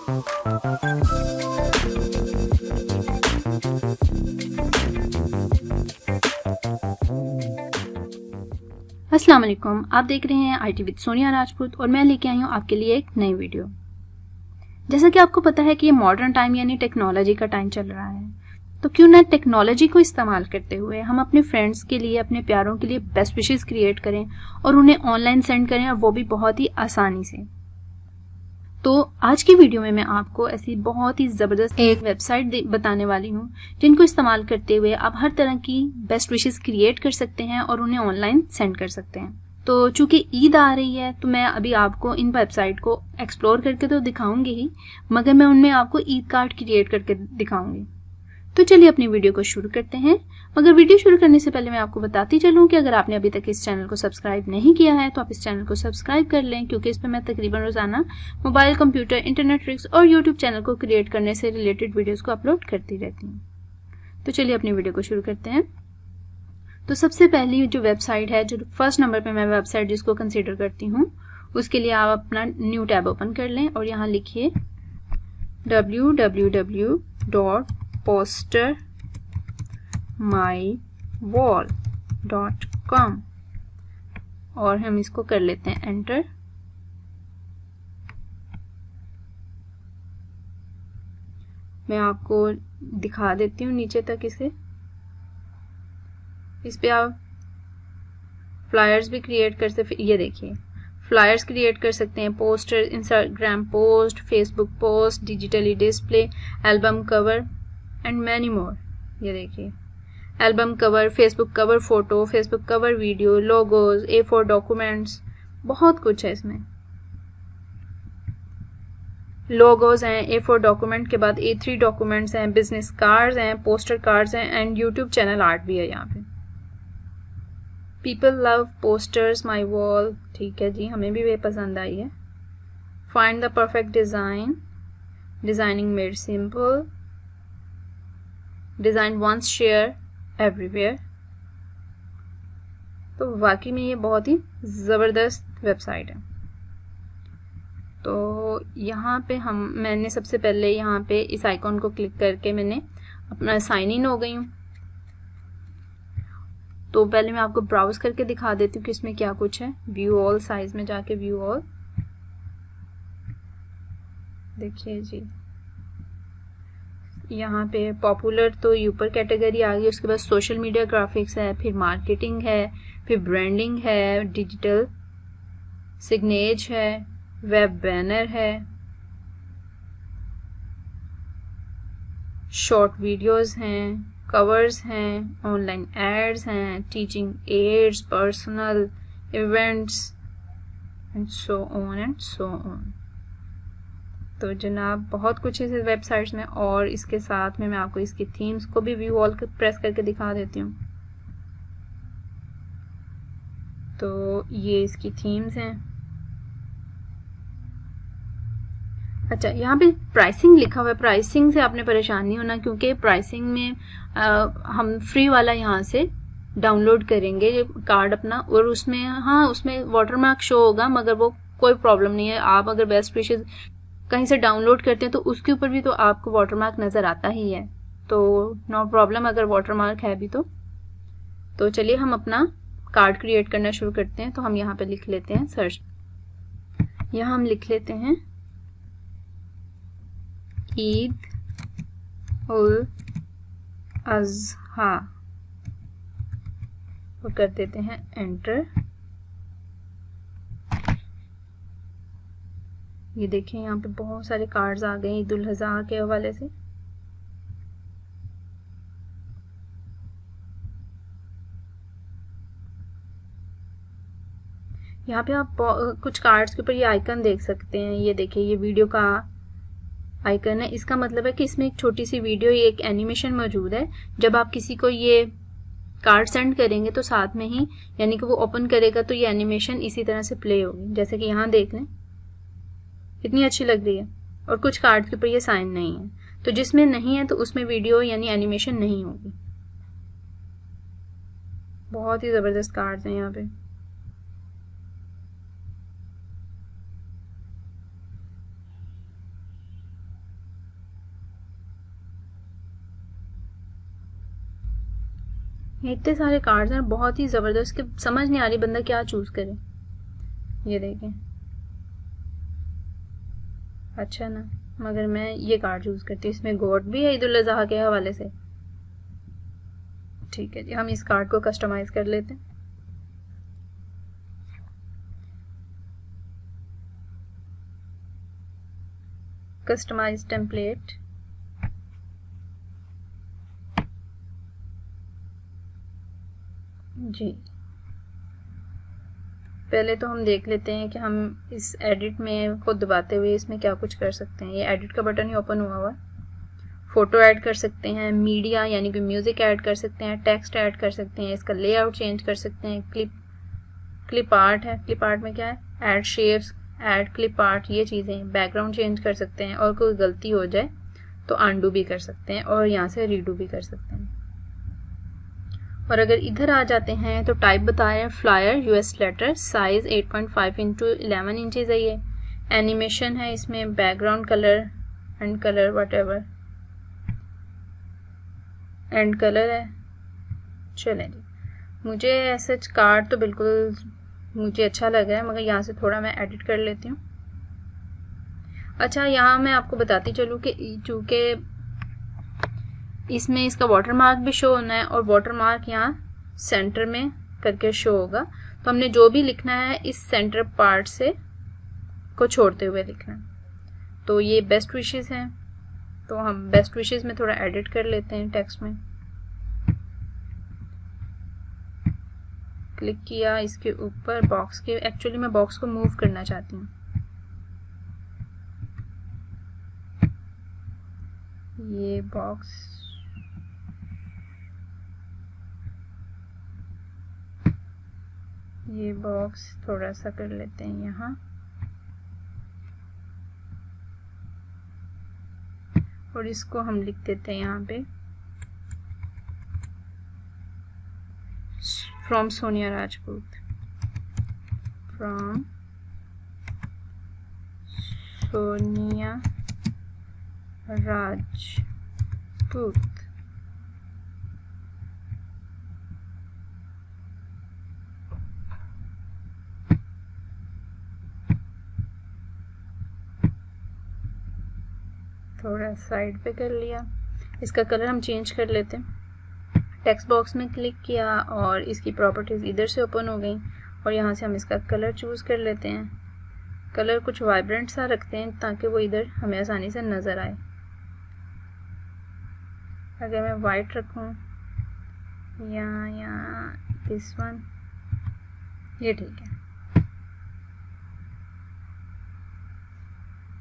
अस्सलाम वालेकुम, आप देख रहे हैं IT विद सोनिया राजपूत और मैं लेके आई हूँ आपके लिए एक नई वीडियो। जैसा कि आपको पता है कि ये मॉडर्न टाइम यानी टेक्नोलॉजी का टाइम चल रहा है, तो क्यों ना टेक्नोलॉजी को इस्तेमाल करते हुए हम अपने फ्रेंड्स के लिए, अपने प्यारों के लिए बेस्ट विशेस क्रिएट करें और उन्हें ऑनलाइन सेंड करें, और वो भी बहुत ही आसानी से। तो आज की वीडियो में मैं आपको ऐसी बहुत ही ज़बरदस्त एक वेबसाइट बताने वाली हूँ जिनको इस्तेमाल करते हुए आप हर तरह की बेस्ट विशेस क्रिएट कर सकते हैं और उन्हें ऑनलाइन सेंड कर सकते हैं। तो चूंकि ईद आ रही है तो मैं अभी आपको इन वेबसाइट को एक्सप्लोर करके तो दिखाऊंगी ही, मगर मैं उनमें आपको ईद कार्ड क्रिएट करके दिखाऊंगी। तो चलिए अपनी वीडियो को शुरू करते हैं। मगर वीडियो शुरू करने से पहले मैं आपको बताती चलूं कि अगर आपने अभी तक इस चैनल को सब्सक्राइब नहीं किया है तो आप इस चैनल को सब्सक्राइब कर लें, क्योंकि इस पर मैं तकरीबन रोजाना मोबाइल, कंप्यूटर, इंटरनेट ट्रिक्स और यूट्यूब चैनल को क्रिएट करने से रिलेटेड वीडियोस को अपलोड करती रहती हूँ। तो चलिए अपनी वीडियो को शुरू करते हैं। तो सबसे पहली जो वेबसाइट है, जो फर्स्ट नंबर पर मैं वेबसाइट जिसको कंसिडर करती हूँ, उसके लिए आप अपना न्यू टैब ओपन कर लें और यहाँ लिखिए www.postermywall.com और हम इसको कर लेते हैं एंटर। मैं आपको दिखा देती हूँ नीचे तक इसे। इस पे आप फ्लायर्स भी क्रिएट कर सकते, ये देखिए फ्लायर्स क्रिएट कर सकते हैं, poster, Instagram post, Facebook post, digitally display, album cover and many more. ये देखिए album cover, Facebook cover photo, Facebook cover video, logos, A4 documents, बहुत कुछ है इसमें। लोगोज हैं, A4 डॉक्यूमेंट के बाद A3 डॉक्यूमेंट्स हैं, बिजनेस कार्ड्स हैं, पोस्टर कार्ड्स हैं एंड यूट्यूब चैनल आर्ट भी है यहाँ पे। People love posters my wall, ठीक है जी, हमें भी वे पसंद आई है। Find the perfect design, designing made simple, design once share everywhere. तो वाकई में ये बहुत ही ज़बरदस्त वेबसाइट है। तो यहाँ पे मैंने सबसे पहले यहाँ पे इस आइकॉन को क्लिक करके मैंने अपना साइन इन हो गई हूँ। तो पहले मैं आपको ब्राउज करके दिखा देती हूँ कि इसमें क्या कुछ है। व्यू ऑल, साइज में जाके व्यू ऑल, देखिए जी यहाँ पे पॉपुलर तो ऊपर कैटेगरी आ गई, उसके बाद सोशल मीडिया ग्राफिक्स है, फिर मार्केटिंग है, फिर ब्रांडिंग है, डिजिटल सिग्नेज है, वेब बैनर है, शॉर्ट वीडियोस हैं, कवर्स हैं, ऑनलाइन एड्स हैं, teaching ads, personal events and so on and so on. तो जनाब बहुत कुछ है इस वेबसाइट्स में, और इसके साथ में मैं आपको इसकी थीम्स को भी व्यू ऑल प्रेस करके दिखा देती हूँ। तो ये इसकी थीम्स हैं। अच्छा, यहाँ पे प्राइसिंग लिखा हुआ है। प्राइसिंग से आपने परेशान नहीं होना, क्योंकि प्राइसिंग में हम फ्री वाला यहाँ से डाउनलोड करेंगे कार्ड अपना, और उसमें उसमें वाटरमार्क शो होगा, मगर वो कोई प्रॉब्लम नहीं है। आप अगर बेस्ट विशेस कहीं से डाउनलोड करते हैं तो उसके ऊपर भी तो आपको वाटरमार्क नज़र आता ही है, तो नो प्रॉब्लम अगर वाटरमार्क है भी तो चलिए हम अपना कार्ड क्रिएट करना शुरू करते हैं। तो हम यहाँ पे लिख लेते हैं सर्च, यहाँ हम लिख लेते हैं ईद उल अज़हा और कर देते हैं एंटर। ये देखिए यहाँ पे बहुत सारे कार्ड्स आ गए ईद उल अज़हा के हवाले से। यहाँ पे आप कुछ कार्ड्स के ऊपर ये आइकन देख सकते हैं। ये देखिए ये वीडियो का आइकन है, इसका मतलब है कि इसमें एक छोटी सी वीडियो, एक एनिमेशन मौजूद है। जब आप किसी को ये कार्ड सेंड करेंगे तो साथ में ही, यानी कि वो ओपन करेगा तो ये एनिमेशन इसी तरह से प्ले होगी, जैसे कि यहाँ देख लें, कितनी अच्छी लग रही है। और कुछ कार्ड के ऊपर ये साइन नहीं है, तो जिसमें नहीं है तो उसमें वीडियो यानी एनिमेशन नहीं होगी। बहुत ही ज़बरदस्त कार्ड्स हैं यहाँ पे। ये इतने सारे कार्ड्स हैं, बहुत ही ज़बरदस्त, कि समझ नहीं आ रही बंदा क्या चूज़ करे। ये देखें, अच्छा ना, मगर मैं ये कार्ड चूज़ करती हूँ। इसमें गॉड भी है ईद उल अज़हा के हवाले से। ठीक है जी, हम इस कार्ड को कस्टमाइज़ कर लेते हैं। कस्टमाइज टेम्पलेट, जी पहले तो हम देख लेते हैं कि हम इस एडिट में को दबाते हुए इसमें क्या कुछ कर सकते हैं। ये एडिट का बटन ही ओपन हुआ हुआ है। फ़ोटो ऐड कर सकते हैं, मीडिया यानी कि म्यूज़िक ऐड कर सकते हैं, टेक्स्ट ऐड कर सकते हैं, इसका लेआउट चेंज कर सकते हैं, क्लिप आर्ट है, क्लिप आर्ट में क्या है, add shapes, add clip art, ये चीज़ें, बैकग्राउंड चेंज कर सकते हैं, और कोई गलती हो जाए तो अनडू भी कर सकते हैं, और यहाँ से रीडू भी कर सकते हैं। और अगर इधर आ जाते हैं तो टाइप बताया flyer US letter, size 8.5 into 11 inches है। ये एनिमेशन है, इसमें background colour and colour whatever and colour है। चलें जी, मुझे ऐसा कार्ड तो बिल्कुल मुझे अच्छा लगा है, मगर यहाँ से थोड़ा मैं एडिट कर लेती हूँ। अच्छा, यहाँ मैं आपको बताती चलूँ कि चूँकि इसमें इसका वाटरमार्क भी शो होना है, और वाटरमार्क यहाँ सेंटर में करके शो होगा, तो हमने जो भी लिखना है इस सेंटर पार्ट से को छोड़ते हुए लिखना है। तो ये बेस्ट विशेस हैं, तो हम बेस्ट विशेस में थोड़ा एडिट कर लेते हैं टेक्स्ट में। क्लिक किया इसके ऊपर बॉक्स के, एक्चुअली मैं बॉक्स को मूव करना चाहती हूँ। ये बॉक्स थोड़ा सा कर लेते हैं यहाँ, और इसको हम लिख देते हैं यहाँ पे फ्रॉम सोनिया राजपूत, फ्रॉम सोनिया राजपूत। थोड़ा साइड पे कर लिया। इसका कलर हम चेंज कर लेते हैं। टेक्स्ट बॉक्स में क्लिक किया और इसकी प्रॉपर्टीज़ इधर से ओपन हो गई, और यहाँ से हम इसका कलर चूज़ कर लेते हैं। कलर कुछ वाइब्रेंट सा रखते हैं ताकि वो इधर हमें आसानी से नज़र आए। अगर मैं वाइट रखूँ या दिस वन, ये ठीक है।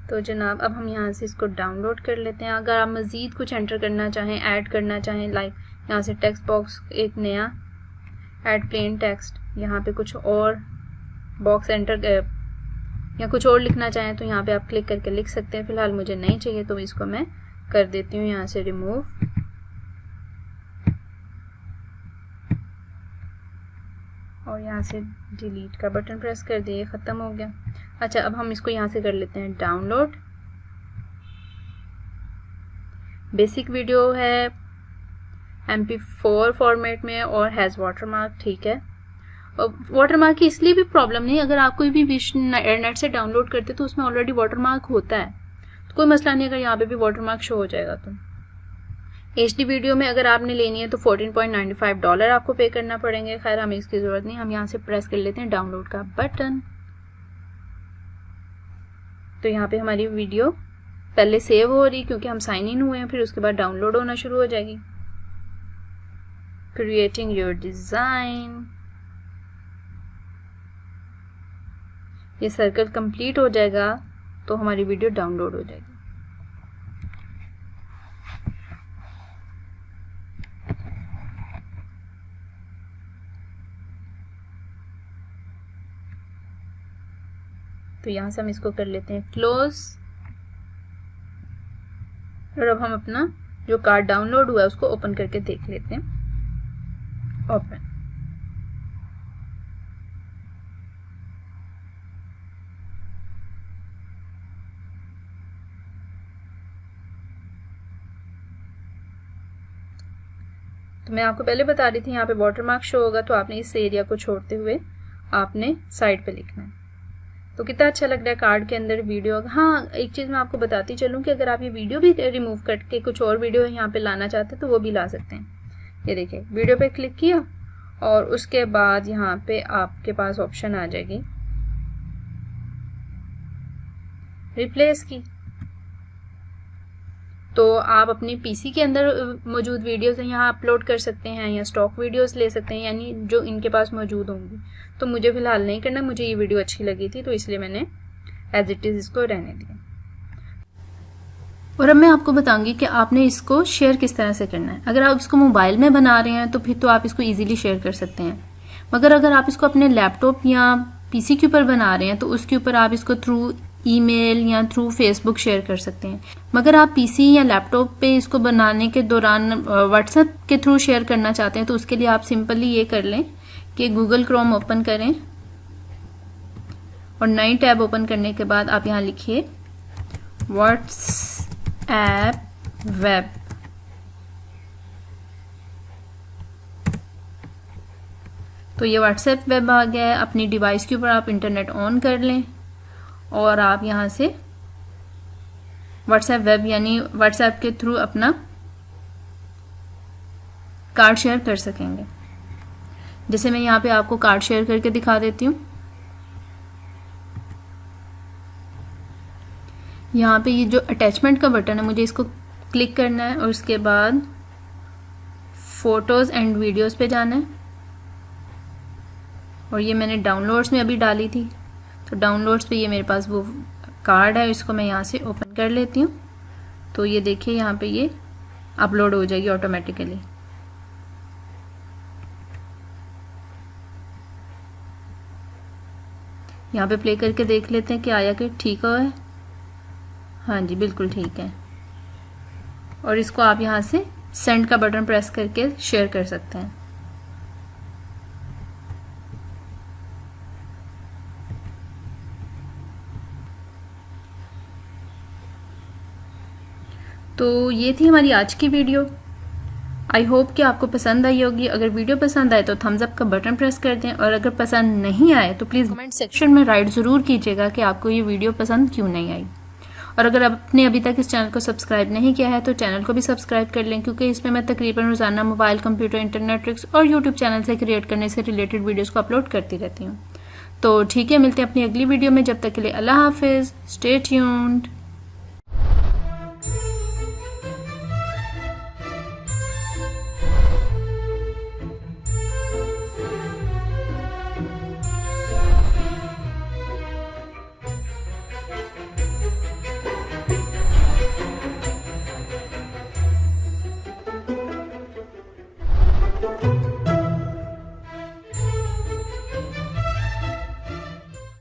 तो जनाब अब हम यहाँ से इसको डाउनलोड कर लेते हैं। अगर आप मज़ीद कुछ एंटर करना चाहें, ऐड करना चाहें, लाइक यहाँ से टेक्स्ट बॉक्स एक नया ऐड प्लेन टेक्स्ट, यहाँ पे कुछ और बॉक्स एंटर या कुछ और लिखना चाहें तो यहाँ पे आप क्लिक करके लिख सकते हैं। फ़िलहाल मुझे नहीं चाहिए तो इसको मैं कर देती हूँ यहाँ से रिमूव। और यहाँ से डिलीट का बटन प्रेस कर दिए, ख़त्म हो गया। अच्छा, अब हम इसको यहाँ से कर लेते हैं डाउनलोड। बेसिक वीडियो है MP4 फॉर्मेट में और हैज़ वाटरमार्क, ठीक है। और वाटरमार्क की इसलिए भी प्रॉब्लम नहीं, अगर आप कोई भी विश नेट से डाउनलोड करते तो उसमें ऑलरेडी वाटरमार्क होता है, तो कोई मसला नहीं। अगर यहाँ पे भी वाटरमार्क शो हो जाएगा तो HD वीडियो में अगर आपने लेनी है तो $14.95 आपको पे करना पड़ेंगे। खैर हमें इसकी ज़रूरत नहीं, हम यहाँ से प्रेस कर लेते हैं डाउनलोड का बटन। तो यहाँ पे हमारी वीडियो पहले सेव हो रही क्योंकि हम साइन इन हुए हैं, फिर उसके बाद डाउनलोड होना शुरू हो जाएगी। क्रिएटिंग योर डिज़ाइन, ये सर्कल कंप्लीट हो जाएगा तो हमारी वीडियो डाउनलोड हो जाएगी। तो यहाँ से हम इसको कर लेते हैं क्लोज, और अब हम अपना जो कार्ड डाउनलोड हुआ है उसको ओपन करके देख लेते हैं। ओपन। तो मैं आपको पहले बता रही थी यहाँ पे वाटरमार्क शो होगा, तो आपने इस एरिया को छोड़ते हुए आपने साइड पे लिखना है। तो कितना अच्छा लग रहा है कार्ड के अंदर वीडियो। हाँ, एक चीज़ मैं आपको बताती चलूँ कि अगर आप ये वीडियो भी रिमूव करके कुछ और वीडियो यहाँ पे लाना चाहते हैं तो वो भी ला सकते हैं। ये देखिए, वीडियो पे क्लिक किया और उसके बाद यहाँ पे आपके पास ऑप्शन आ जाएगी रिप्लेस की। तो आप अपनी पीसी के अंदर मौजूद वीडियोस यहाँ अपलोड कर सकते हैं या स्टॉक वीडियोस ले सकते हैं, यानी जो इनके पास मौजूद होंगी। तो मुझे फ़िलहाल नहीं करना, मुझे ये वीडियो अच्छी लगी थी तो इसलिए मैंने एज इट इज़ इसको रहने दिया। और अब मैं आपको बताऊंगी कि आपने इसको शेयर किस तरह से करना है। अगर आप इसको मोबाइल में बना रहे हैं तो फिर तो आप इसको ईजिली शेयर कर सकते हैं, मगर अगर आप इसको अपने लैपटॉप या पीसी के ऊपर बना रहे हैं तो उसके ऊपर आप इसको थ्रू ईमेल या थ्रू फेसबुक शेयर कर सकते हैं। मगर आप पीसी या लैपटॉप पे इसको बनाने के दौरान व्हाट्सएप के थ्रू शेयर करना चाहते हैं तो उसके लिए आप सिंपली ये कर लें कि गूगल क्रोम ओपन करें और नई टैब ओपन करने के बाद आप यहाँ लिखिए व्हाट्सएप वेब। तो ये व्हाट्सएप वेब आ गया है। अपनी डिवाइस के ऊपर आप इंटरनेट ऑन कर लें और आप यहाँ से व्हाट्सएप वेब यानी व्हाट्सएप के थ्रू अपना कार्ड शेयर कर सकेंगे। जैसे मैं यहाँ पे आपको कार्ड शेयर करके दिखा देती हूँ। यहाँ पे ये जो अटैचमेंट का बटन है, मुझे इसको क्लिक करना है और उसके बाद फोटोज़ एंड वीडियोज़ पे जाना है। और ये मैंने डाउनलोड्स में अभी डाली थी, तो डाउनलोड्स पे ये मेरे पास वो कार्ड है, इसको मैं यहाँ से ओपन कर लेती हूँ। तो ये देखिए यहाँ पे ये अपलोड हो जाएगी ऑटोमेटिकली। यहाँ पे प्ले करके देख लेते हैं कि आया कि ठीक है। हाँ जी, बिल्कुल ठीक है। और इसको आप यहाँ से सेंड का बटन प्रेस करके शेयर कर सकते हैं। तो ये थी हमारी आज की वीडियो। आई होप कि आपको पसंद आई होगी। अगर वीडियो पसंद आए तो थम्स अप का बटन प्रेस कर दें और अगर पसंद नहीं आए तो प्लीज़ कमेंट सेक्शन में राइट ज़रूर कीजिएगा कि आपको ये वीडियो पसंद क्यों नहीं आई। और अगर आपने अभी तक इस चैनल को सब्सक्राइब नहीं किया है तो चैनल को भी सब्सक्राइब कर लें, क्योंकि इसमें मैं तकरीबन रोज़ाना मोबाइल, कंप्यूटर, इंटरनेट ट्रिक्स और यूट्यूब चैनल से क्रिएट करने से रिलेटेड वीडियोज़ को अपलोड करती रहती हूँ। तो ठीक है, मिलते हैं अपनी अगली वीडियो में। जब तक के लिए अल्लाह हाफिज़, स्टे ट्यून्ड।